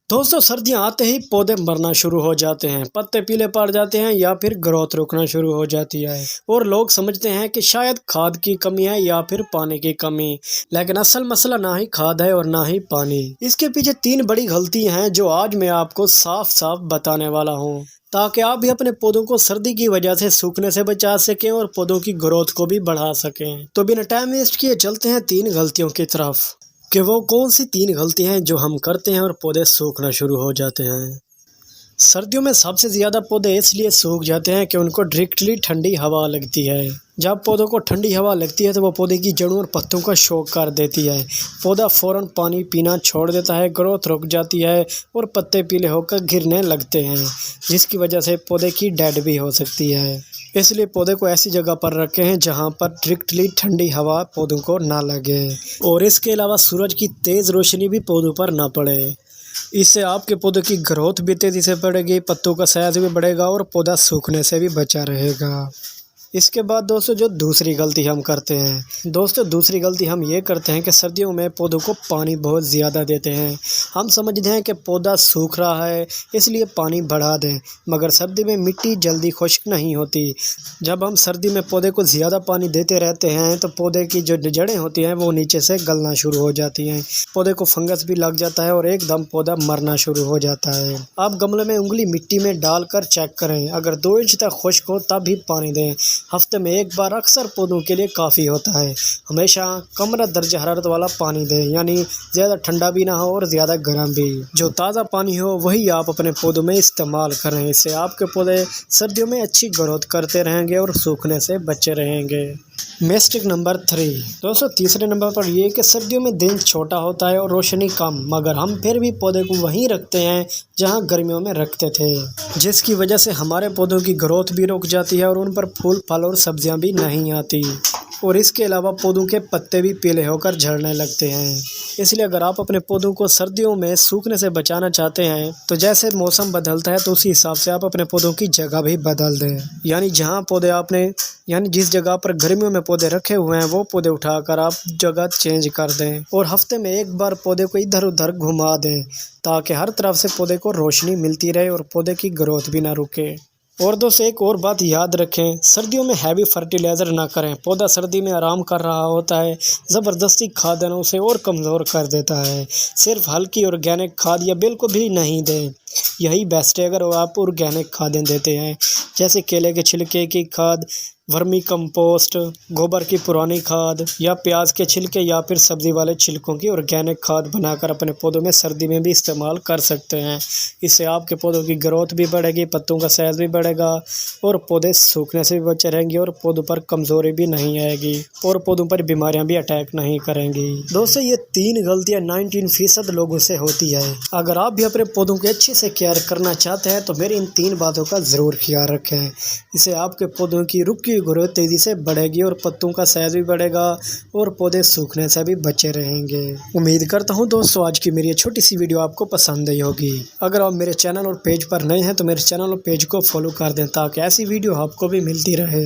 दोस्तों सर्दियाँ आते ही पौधे मरना शुरू हो जाते हैं, पत्ते पीले पड़ जाते हैं या फिर ग्रोथ रुकना शुरू हो जाती है और लोग समझते हैं कि शायद खाद की कमी है या फिर पानी की कमी। लेकिन असल मसला ना ही खाद है और ना ही पानी। इसके पीछे 3 बड़ी गलतियां हैं जो आज मैं आपको साफ साफ बताने वाला हूँ, ताकि आप भी अपने पौधों को सर्दी की वजह से सूखने से बचा सकें और पौधों की ग्रोथ को भी बढ़ा सकें। तो बिना टाइम वेस्ट किए चलते हैं 3 गलतियों की तरफ कि वो कौन सी 3 गलतियां हैं जो हम करते हैं और पौधे सूखना शुरू हो जाते हैं। सर्दियों में सबसे ज़्यादा पौधे इसलिए सूख जाते हैं कि उनको डायरेक्टली ठंडी हवा लगती है। जब पौधों को ठंडी हवा लगती है तो वो पौधे की जड़ों और पत्तों का शॉक कर देती है। पौधा फौरन पानी पीना छोड़ देता है, ग्रोथ रुक जाती है और पत्ते पीले होकर गिरने लगते हैं, जिसकी वजह से पौधे की डेड भी हो सकती है। इसलिए पौधे को ऐसी जगह पर रखें हैं जहां पर डायरेक्टली ठंडी हवा पौधों को ना लगे और इसके अलावा सूरज की तेज़ रोशनी भी पौधों पर ना पड़े। इससे आपके पौधे की ग्रोथ भी तेज़ी से बढ़ेगी, पत्तों का साइज भी बढ़ेगा और पौधा सूखने से भी बचा रहेगा। इसके बाद दोस्तों जो दूसरी गलती हम करते हैं, दूसरी गलती हम ये करते हैं कि सर्दियों में पौधों को पानी बहुत ज़्यादा देते हैं। हम समझते हैं कि पौधा सूख रहा है इसलिए पानी बढ़ा दें, मगर सर्दी में मिट्टी जल्दी खुश्क नहीं होती। जब हम सर्दी में पौधे को ज़्यादा पानी देते रहते हैं तो पौधे की जो जड़ें होती हैं वो नीचे से गलना शुरू हो जाती हैं, पौधे को फंगस भी लग जाता है और एकदम पौधा मरना शुरू हो जाता है। आप गमले में उंगली मिट्टी में डालकर चेक करें, अगर 2 इंच तक खुश्क हो तब भी पानी दें। हफ्ते में एक बार अक्सर पौधों के लिए काफ़ी होता है। हमेशा कम दर्ज हरारत वाला पानी दें, यानी ज़्यादा ठंडा भी ना हो और ज़्यादा गर्म भी। जो ताज़ा पानी हो वही आप अपने पौधों में इस्तेमाल करें। इससे आपके पौधे सर्दियों में अच्छी ग्रोथ करते रहेंगे और सूखने से बचे रहेंगे। मिस्टेक नंबर 3 दोस्तों, तीसरे नंबर पर ये कि सर्दियों में दिन छोटा होता है और रोशनी कम, मगर हम फिर भी पौधे को वहीं रखते हैं जहां गर्मियों में रखते थे, जिसकी वजह से हमारे पौधों की ग्रोथ भी रुक जाती है और उन पर फूल फल और सब्जियां भी नहीं आती। और इसके अलावा पौधों के पत्ते भी पीले होकर झड़ने लगते हैं। इसलिए अगर आप अपने पौधों को सर्दियों में सूखने से बचाना चाहते हैं तो जैसे मौसम बदलता है तो उसी हिसाब से आप अपने पौधों की जगह भी बदल दें। यानी जिस जगह पर गर्मियों में पौधे रखे हुए हैं वो पौधे उठाकर आप जगह चेंज कर दें और हफ्ते में एक बार पौधे को इधर उधर घुमा दें, ताकि हर तरफ से पौधे को रोशनी मिलती रहे और पौधे की ग्रोथ भी ना रुके। और दोस्तों एक और बात याद रखें, सर्दियों में हैवी फर्टिलाइज़र ना करें। पौधा सर्दी में आराम कर रहा होता है, ज़बरदस्ती खाद देना उसे और कमज़ोर कर देता है। सिर्फ हल्की ऑर्गेनिक खाद या बिल्कुल भी नहीं दें, यही बेस्ट है अगर आप ऑर्गेनिक खादें देते हैं, जैसे केले के छिलके की खाद, वर्मी कंपोस्ट, गोबर की पुरानी खाद या प्याज के छिलके या फिर सब्ज़ी वाले छिलकों की ऑर्गेनिक खाद बनाकर अपने पौधों में सर्दी में भी इस्तेमाल कर सकते हैं। इससे आपके पौधों की ग्रोथ भी बढ़ेगी, पत्तों का साइज भी बढ़ेगा और पौधे सूखने से भी बचे रहेंगे और पौधों पर कमज़ोरी भी नहीं आएगी और पौधों पर बीमारियां भी अटैक नहीं करेंगी। दोस्तों ये 3 गलतियाँ 19% लोगों से होती है। अगर आप भी अपने पौधों की अच्छे से केयर करना चाहते हैं तो मेरी इन 3 बातों का ज़रूर ख्याल रखें। इससे आपके पौधों की रुकी ग्रोथ तेज़ी से बढ़ेगी और पत्तों का साइज भी बढ़ेगा और पौधे सूखने से भी बचे रहेंगे। उम्मीद करता हूं दोस्तों आज की मेरी ये छोटी सी वीडियो आपको पसंद आई होगी। अगर आप मेरे चैनल और पेज पर नए हैं तो मेरे चैनल और पेज को फॉलो कर दें, ताकि ऐसी वीडियो आपको भी मिलती रहे।